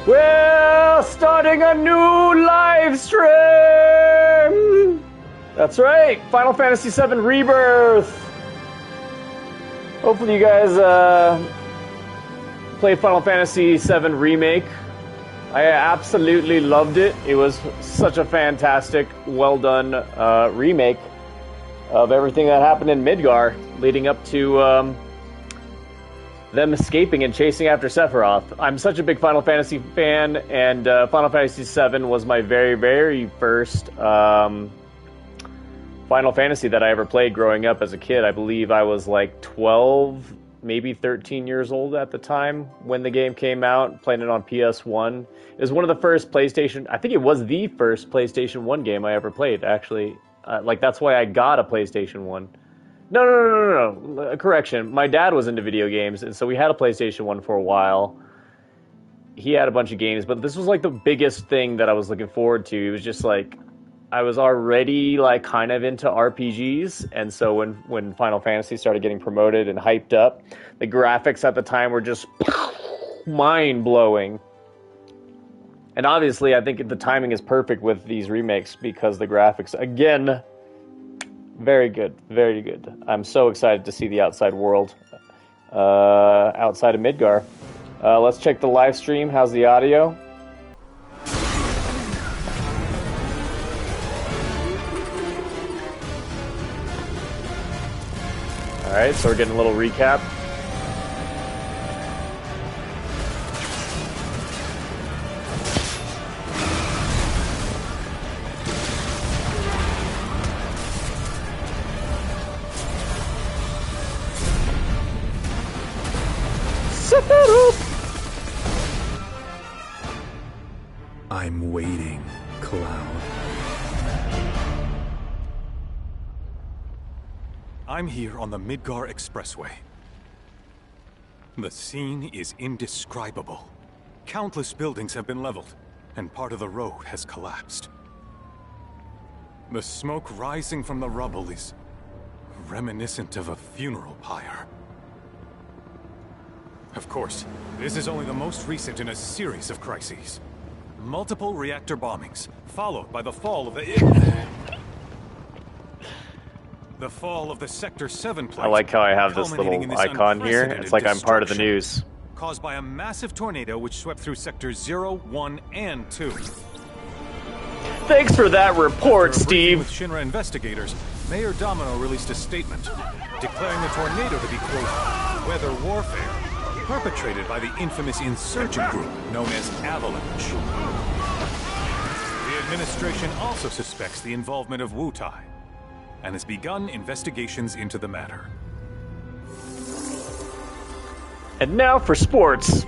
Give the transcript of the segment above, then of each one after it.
We're starting a new live stream! That's right, Final Fantasy VII Rebirth! Hopefully you guys played Final Fantasy VII Remake. I absolutely loved it. It was such a fantastic, well done remake of everything that happened in Midgar, leading up to them escaping and chasing after Sephiroth. I'm such a big Final Fantasy fan, and Final Fantasy VII was my very, very first Final Fantasy that I ever played growing up as a kid. I believe I was like 12, maybe 13 years old at the time when the game came out, playing it on PS1. It was one of the first PlayStation, I think it was the first PlayStation 1 game I ever played, actually. Like, that's why I got a PlayStation 1. No. Correction. My dad was into video games, and so we had a PlayStation 1 for a while. He had a bunch of games, but this was like the biggest thing that I was looking forward to. It was just like, I was already like kind of into RPGs, and so when Final Fantasy started getting promoted and hyped up, the graphics at the time were just mind-blowing. And obviously, I think the timing is perfect with these remakes because the graphics, again, very good, very good. I'm so excited to see the outside world outside of Midgar. Let's check the live stream. How's the audio? Alright, so we're getting a little recap. I'm waiting, Cloud. I'm here on the Midgar Expressway. The scene is indescribable. Countless buildings have been leveled, and part of the road has collapsed. The smoke rising from the rubble is reminiscent of a funeral pyre. Of course, this is only the most recent in a series of crises. Multiple reactor bombings, followed by the fall of the Sector 7 plant. I like how I have this little icon here. It's like I'm part of the news. Caused by a massive tornado which swept through Sectors 0, 1, and 2. Thanks for that report, Steve. With Shinra investigators, Mayor Domino released a statement declaring the tornado to be, quote, weather warfare, perpetrated by the infamous insurgent group known as Avalanche. The administration also suspects the involvement of Wutai, and has begun investigations into the matter. And now for sports.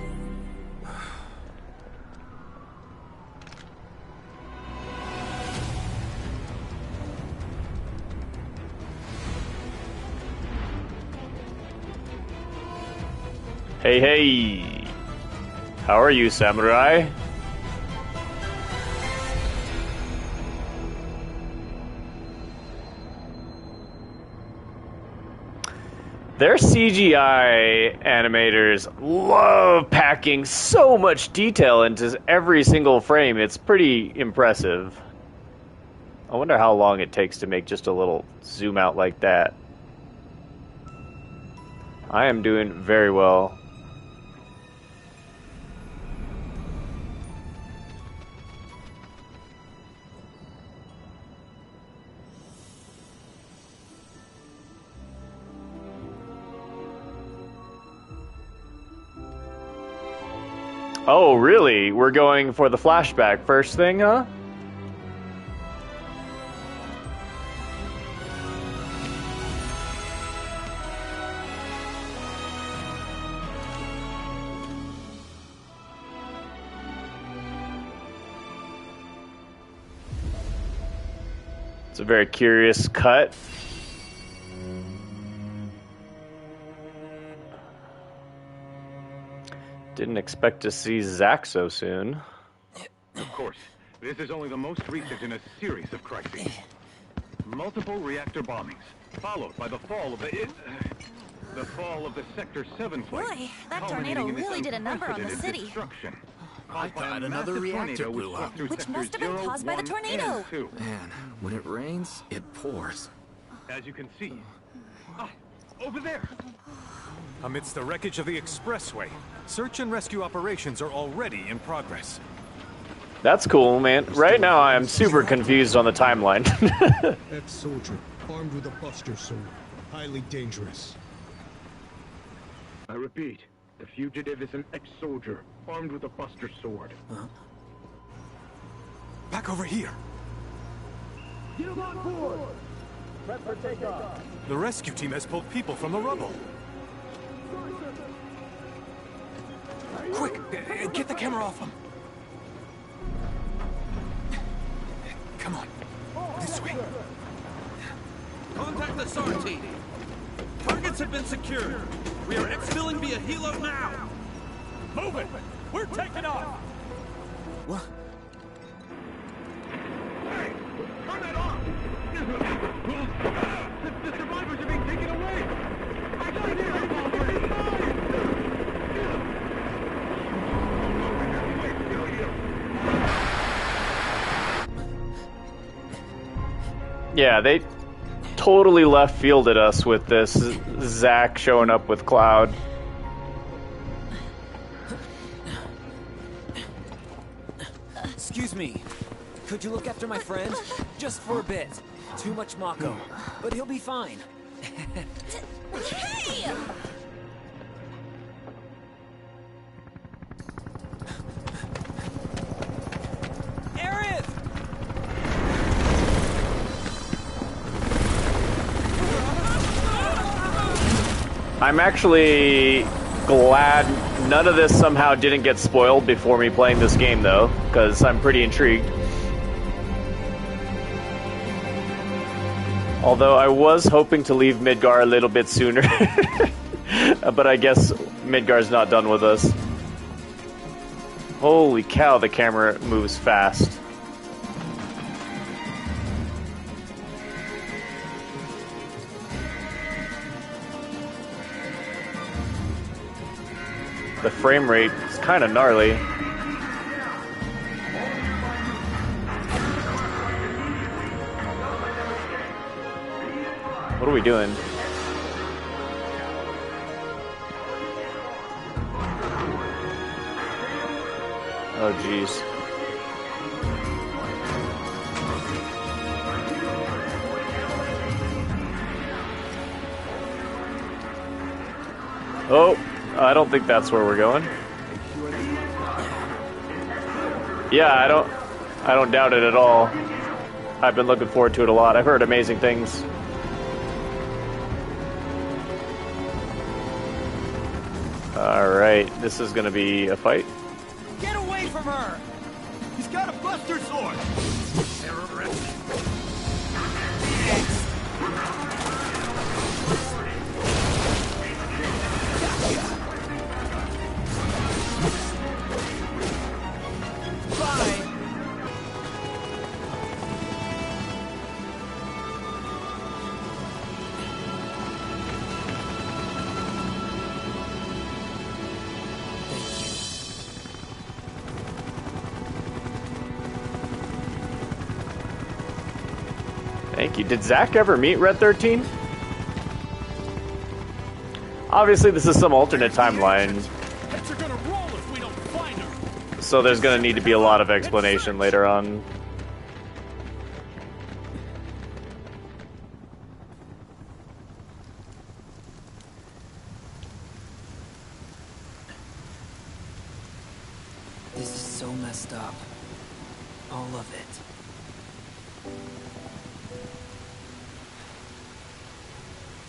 Hey, how are you, Samurai? Their CGI animators love packing so much detail into every single frame. It's pretty impressive. I wonder how long it takes to make just a little zoom out like that. I am doing very well. Oh, really? We're going for the flashback first thing, huh? It's a very curious cut. Didn't expect to see Zack so soon. Of course, this is only the most recent in a series of crises. Multiple reactor bombings, followed by the fall of the Sector 7 plant. Boy, that tornado really did a number on the city. I thought another reactor blew up. Which must have been caused by the tornado. Man, when it rains, it pours. As you can see. Over there! Amidst the wreckage of the expressway, search and rescue operations are already in progress. That's cool, man. Right now, I am super confused on the timeline. Ex-soldier, armed with a buster sword. Highly dangerous. I repeat, the fugitive is an ex-soldier, armed with a buster sword. Back over here. Get him on board! Prep for takeoff! The rescue team has pulled people from the rubble. Quick, get the camera off them. Come on, this way. Contact the SAR team. Targets have been secured. We are exfilling via helo now. Move it! We're taking off! What? Hey! Turn that off! The survivors are being taken away! I got it already! Yeah, they totally left fielded us with this Zack showing up with Cloud. Excuse me. Could you look after my friend? Just for a bit. Too much Mako. But he'll be fine. Hey! Aerith! I'm actually glad none of this somehow didn't get spoiled before me playing this game, though, because I'm pretty intrigued. Although I was hoping to leave Midgar a little bit sooner. But I guess Midgar's not done with us. Holy cow, the camera moves fast. The frame rate is kind of gnarly. What are we doing? Oh, jeez. Oh, I don't think that's where we're going. Yeah, I don't doubt it at all. I've been looking forward to it a lot. I've heard amazing things. Alright, this is gonna be a fight. Get away from her! He's got a buster sword! Thank you. Did Zack ever meet Red 13? Obviously, this is some alternate timeline, so there's gonna need to be a lot of explanation later on. This is so messed up. All of it.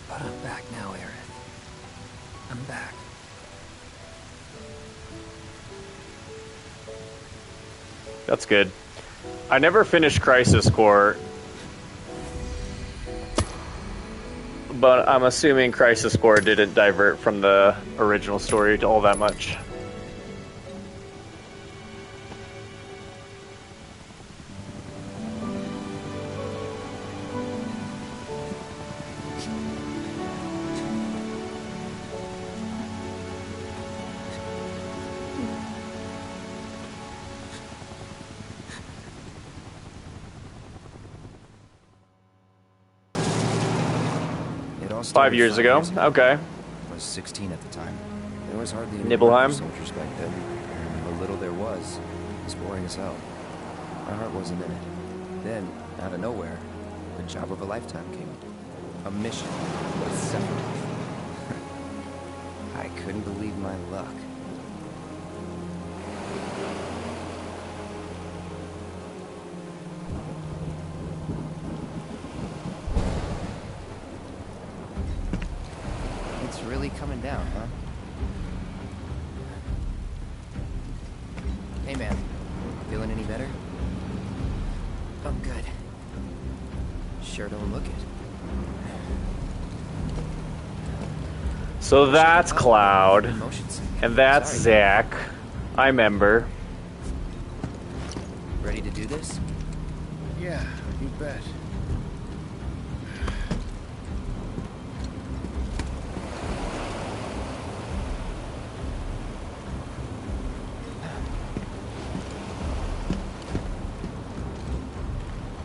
But I'm back now, Aerith. I'm back. That's good. I never finished Crisis Core, but I'm assuming Crisis Core didn't divert from the original story to all that much. Lost 5 over years ago. Okay. I was 16 at the time. There was hardly any Nibelheim. soldiers back then. And the little there was boring as hell. My heart wasn't in it. Then, out of nowhere, the job of a lifetime came up. A mission with Sephiroth. I couldn't believe my luck. It's really coming down, huh? Hey man, feeling any better? I'm good. Sure don't look it. So that's Cloud. And that's Zack. I remember. Ready to do this? Yeah, you bet.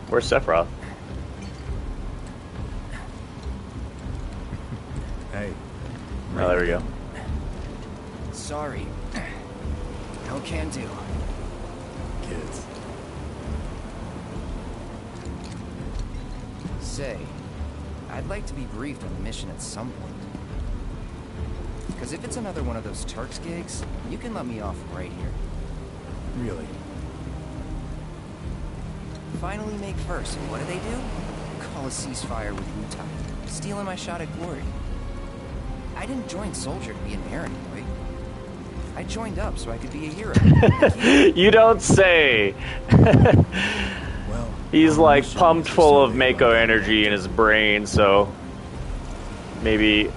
Where's Sephiroth? Hey. Oh, there we go. Sorry. No can do. Kids. Say, I'd like to be briefed on the mission at some point. Because if it's another one of those Turks gigs, you can let me off right here. Really? Finally make first, and what do? Call a ceasefire with Wutai, stealing my shot at glory. I didn't join Soldier to be an errand boy. I joined up so I could be a hero. You don't say. Well, he's like pumped full of Mako energy in his brain, so maybe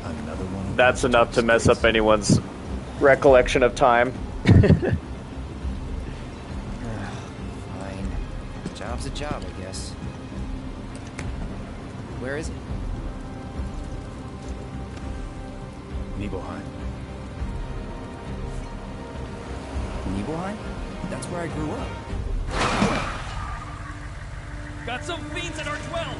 that's enough to mess up anyone's recollection of time. Fine. Job's a job, I guess. Where is it? Nibelheim. Nibelheim? That's where I grew up. Got some fiends at our 12!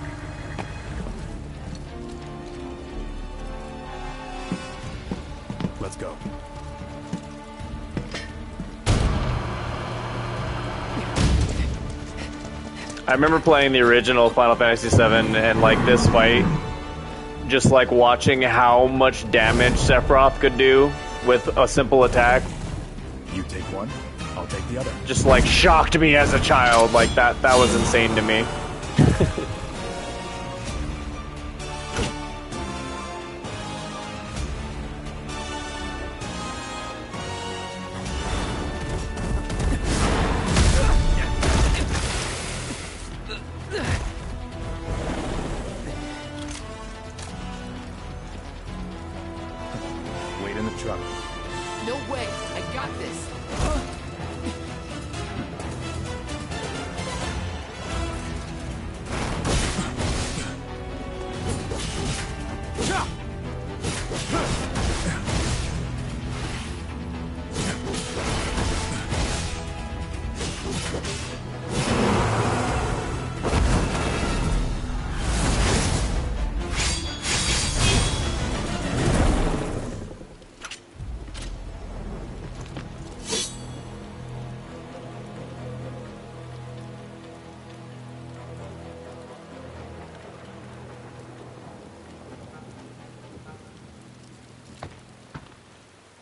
Let's go. I remember playing the original Final Fantasy VII and like this fight, just like watching how much damage Sephiroth could do with a simple attack. You take one, I'll take the other. Just like shocked me as a child. Like that was insane to me. Wait in the truck. No way! I got this!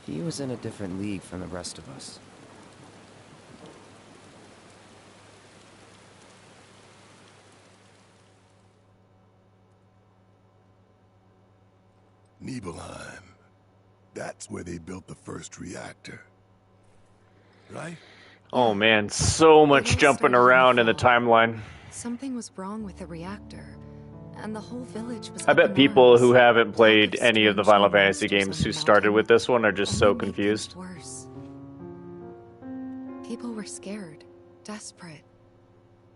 He was in a different league from the rest of us. Nibelheim. That's where they built the first reactor. Right? Oh man, so much jumping around in the timeline. Something was wrong with the reactor, and the whole village was. I bet people who haven't played any of the Final Fantasy games who started with this one are just so confused. Worse. People were scared, desperate.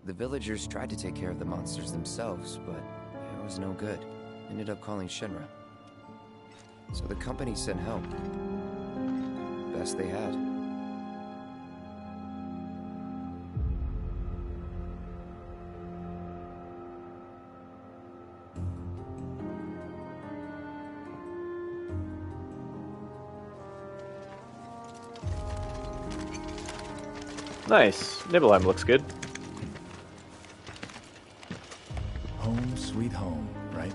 The villagers tried to take care of the monsters themselves, but it was no good. Ended up calling Shinra. So the company sent help. Best they had. Nice. Nibelheim looks good. Home sweet home, right?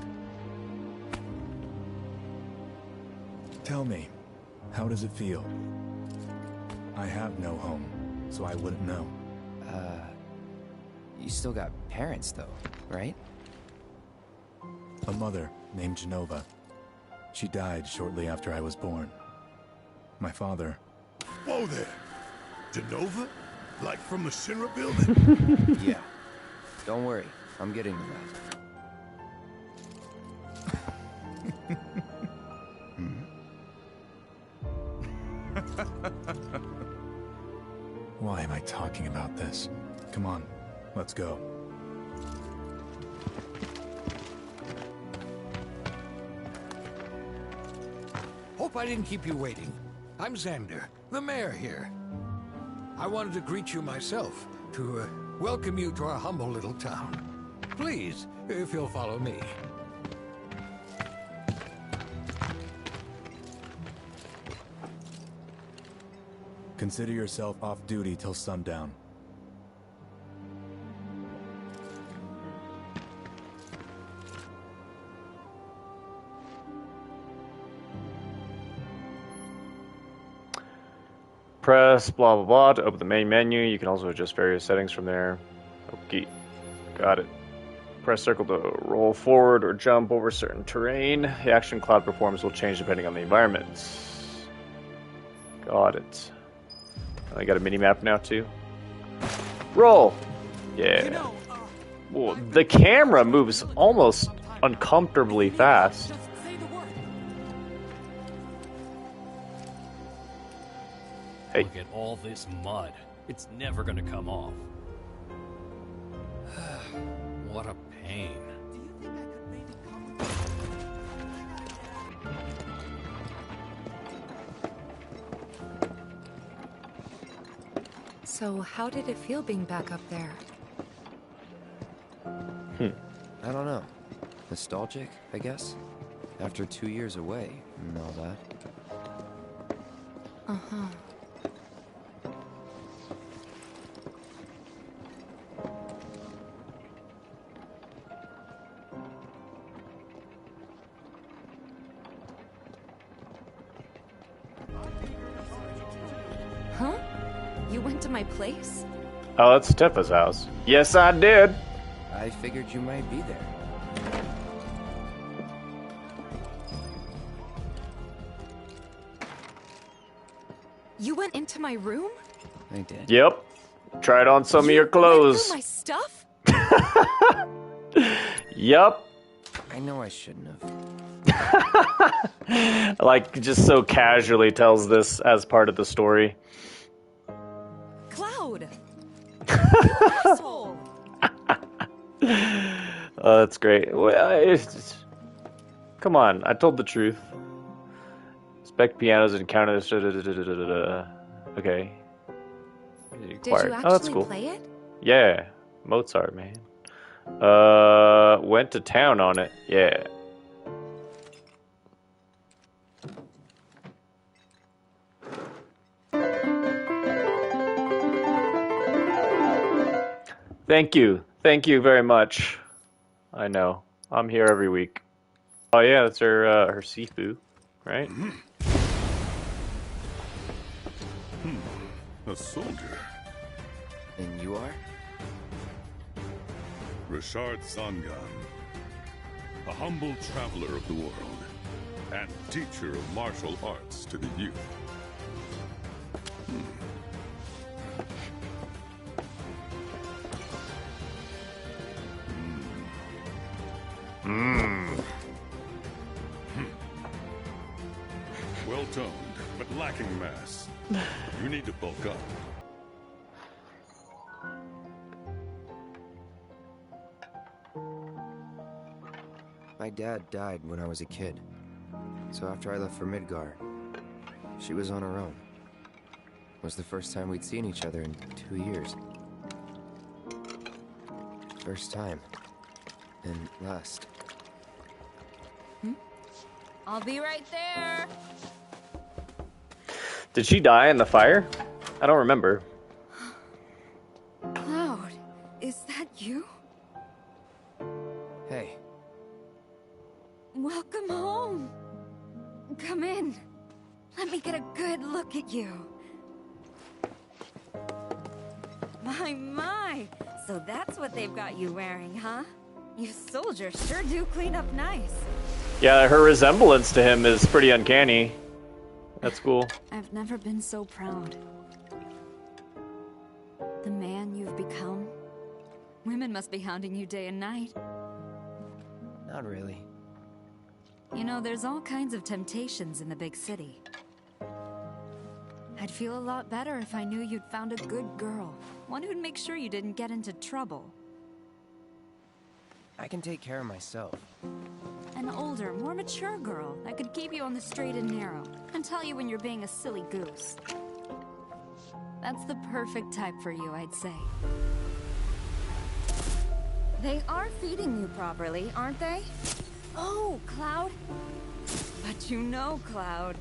Tell me, how does it feel? I have no home, so I wouldn't know. You still got parents, though, right? A mother named Genova. She died shortly after I was born. My father... Whoa there! Genova? Like from the Shinra building? Yeah. Don't worry, I'm getting to that. Why am I talking about this? Come on, let's go. Hope I didn't keep you waiting. I'm Xander, the mayor here. I wanted to greet you myself, to welcome you to our humble little town. Please, if you'll follow me. Consider yourself off duty till sundown. Press blah blah blah to open the main menu. You can also adjust various settings from there. Okay, got it. Press circle to roll forward or jump over certain terrain. The action cloud performance will change depending on the environment. Got it. I got a mini map now too. Roll. Yeah. Well, the camera moves almost uncomfortably fast. Hey. Look at all this mud. It's never gonna come off. What a pain. So how did it feel being back up there? I don't know. Nostalgic, I guess? After 2 years away and all that. Uh-huh. Huh? You went to my place? Oh, that's Tifa's house. Yes, I did. I figured you might be there. You went into my room? I did. Yep. Tried on some of your clothes. My stuff? Yep. I know I shouldn't have. Like, just so casually tells this as part of the story. Cloud! You asshole! Oh, that's great. Well, come on, I told the truth. Spec pianos and counters. Okay. Did you actually play it? Yeah, Mozart, man. Went to town on it. Yeah. Thank you very much. I know, I'm here every week. Oh yeah, that's her Sifu, right? A soldier. And you are? Richard Zangan. A humble traveler of the world. And teacher of martial arts to the youth. Well toned, but lacking mass. You need to bulk up. My dad died when I was a kid. So after I left for Midgar, she was on her own. It was the first time we'd seen each other in 2 years. First time. And last. I'll be right there. Did she die in the fire? I don't remember. Come in. Let me get a good look at you. My. So that's what they've got you wearing, huh? You soldiers sure do clean up nice. Yeah, her resemblance to him is pretty uncanny. That's cool. I've never been so proud. The man you've become. Women must be hounding you day and night. Not really. You know, there's all kinds of temptations in the big city. I'd feel a lot better if I knew you'd found a good girl. One who'd make sure you didn't get into trouble. I can take care of myself. An older, more mature girl that could keep you on the straight and narrow and tell you when you're being a silly goose. That's the perfect type for you, I'd say. They are feeding you properly, aren't they? Oh, Cloud. But you know, Cloud.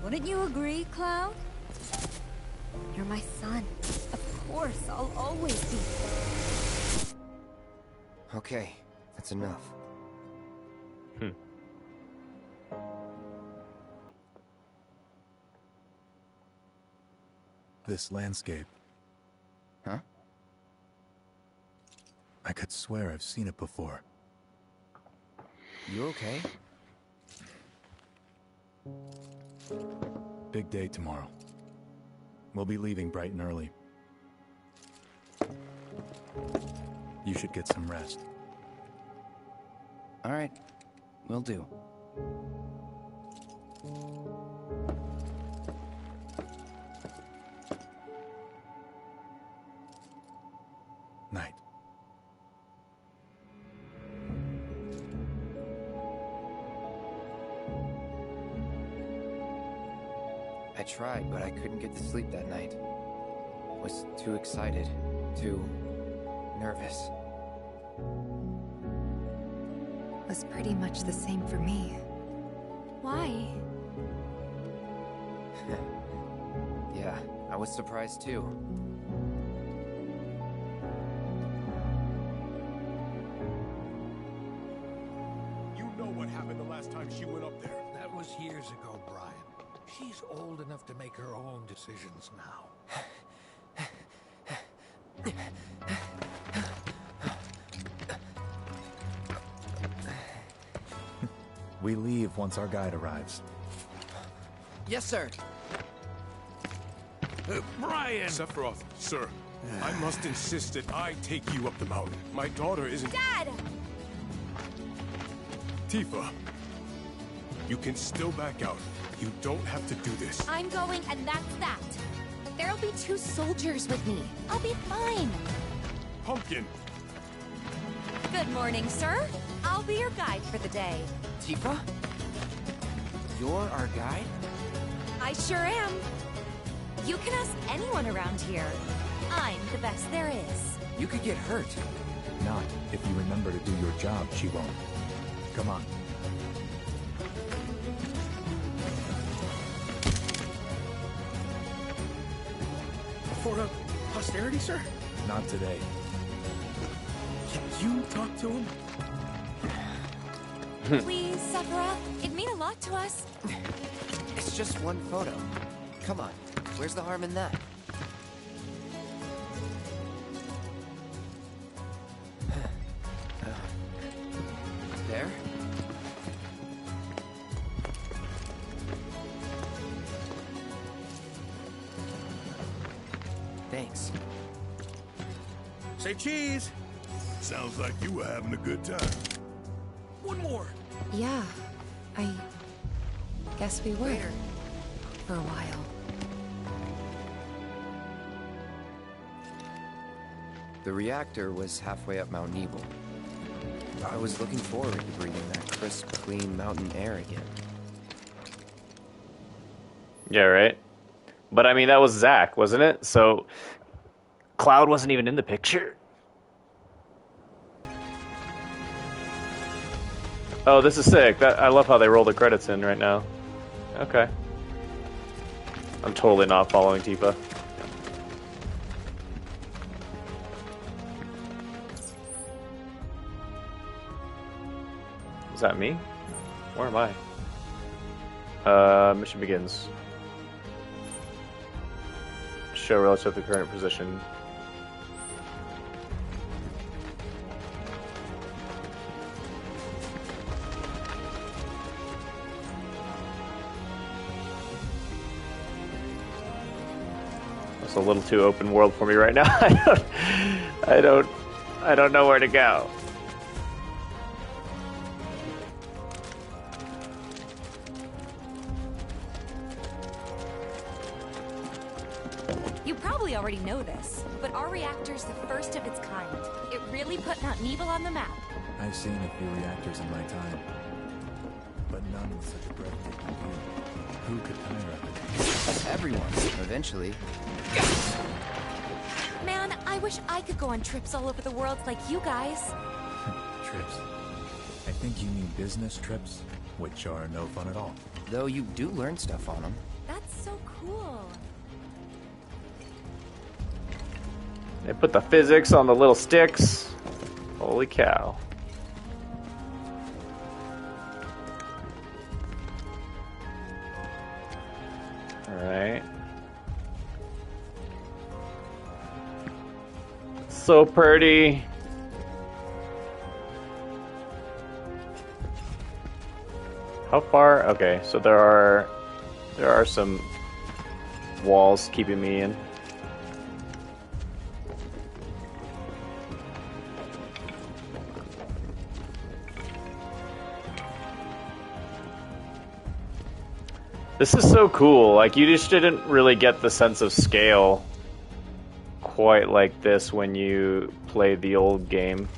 Wouldn't you agree, Cloud? You're my son. Of course, I'll always be there. Okay, that's enough. This landscape. Huh? I could swear I've seen it before. You okay? Big day tomorrow. We'll be leaving bright and early. You should get some rest. All right, will do. Night. I tried, but I couldn't get to sleep that night. Was too excited, too nervous. Was pretty much the same for me. Why? Yeah, I was surprised too. You know what happened the last time she went up there. That was years ago, Brian. She's old enough to make her own decisions now. We leave once our guide arrives. Yes, sir. Brian! Sephiroth, sir, I must insist that I take you up the mountain. My daughter isn't... Dad! Tifa, you can still back out. You don't have to do this. I'm going, and that's that. There'll be 2 soldiers with me. I'll be fine. Pumpkin! Good morning, sir. I'll be your guide for the day. Tifa? You're our guide? I sure am. You can ask anyone around here. I'm the best there is. You could get hurt. Not if you remember to do your job, she won't. Come on. For posterity, sir? Not today. Can you talk to him? Please, Sephiroth. It'd mean a lot to us. It's just one photo. Come on, where's the harm in that? There? Thanks. Say cheese! Sounds like you were having a good time. One more! Yeah, I guess we were. For a while. The reactor was halfway up Mount Nibel. I was looking forward to breathing that crisp, clean mountain air again. Yeah, right. But I mean, that was Zack, wasn't it? So Cloud wasn't even in the picture. Oh, this is sick. I love how they roll the credits in right now. Okay. I'm totally not following Tifa. Is that me? Where am I? Mission begins. Show relative to the current position. It's a little too open world for me right now. I don't know where to go. You probably already know this, but our reactor's the first of its kind. It really put Mount Nibel on the map. I've seen a few reactors in my time, but none with such a breathtaking view. Who could tire of it? Everyone, eventually. Man, I wish I could go on trips all over the world like you guys. Trips. I think you mean business trips, which are no fun at all. Though you do learn stuff on them. That's so cool. They put the physics on the little sticks. Holy cow. Alright. So pretty. How far? Okay, so there are some walls keeping me in. This is so cool. Like, you just didn't really get the sense of scale quite like this when you played the old game.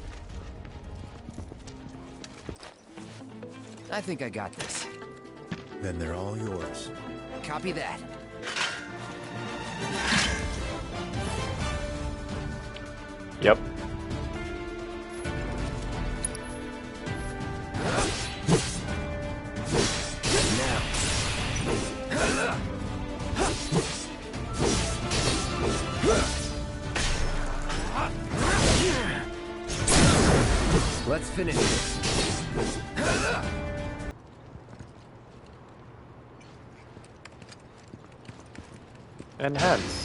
I think I got this. Then they're all yours. Copy that. Yep. Let's finish this. Enhance.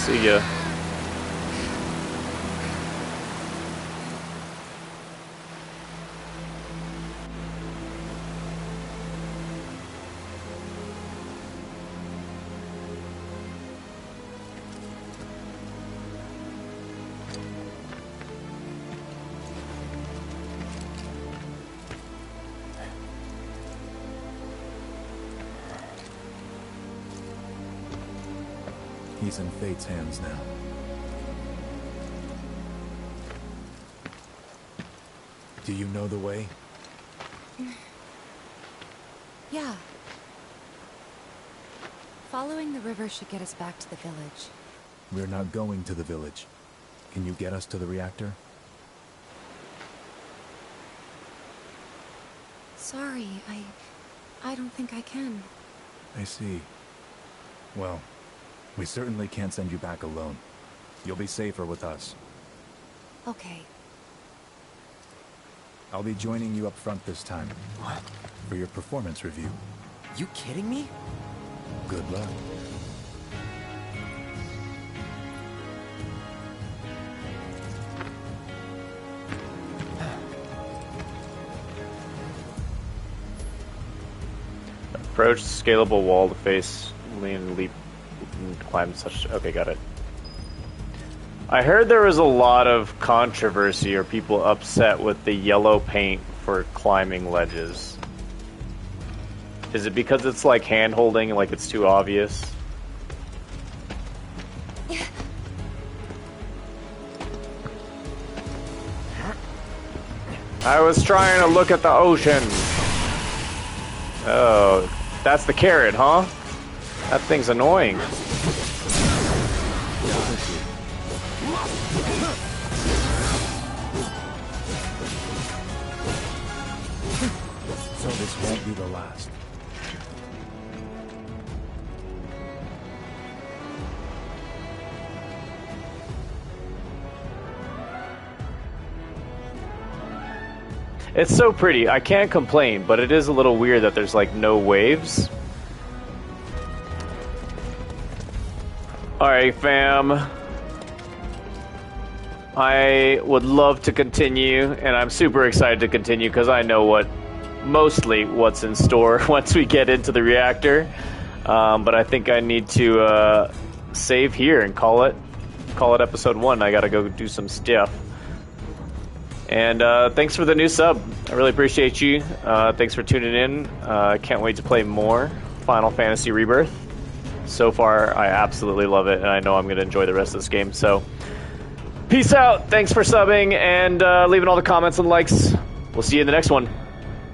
See ya. He's in Fate's hands now. Do you know the way? Yeah. Following the river should get us back to the village. We're not going to the village. Can you get us to the reactor? Sorry, I don't think I can. I see. Well, We certainly can't send you back alone. You'll be safer with us. Okay. I'll be joining you up front this time. What? For your performance review. You kidding me? Good luck. Approach scalable wall to face, lean, leap, and climb such. Okay, got it. I heard there was a lot of controversy or people upset with the yellow paint for climbing ledges. Is it because it's like hand holding and like it's too obvious? I was trying to look at the ocean. Oh, that's the carrot, huh? That thing's annoying. So this won't be the last. It's so pretty. I can't complain, but it is a little weird that there's like no waves. Alright, fam. I would love to continue, and I'm super excited to continue because I know what's in store once we get into the reactor. But I think I need to save here and call it episode 1. I gotta go do some stuff. And thanks for the new sub. I really appreciate you. Thanks for tuning in. I can't wait to play more Final Fantasy Rebirth. So far, I absolutely love it, and I know I'm going to enjoy the rest of this game. So, peace out. Thanks for subbing and leaving all the comments and likes. We'll see you in the next one.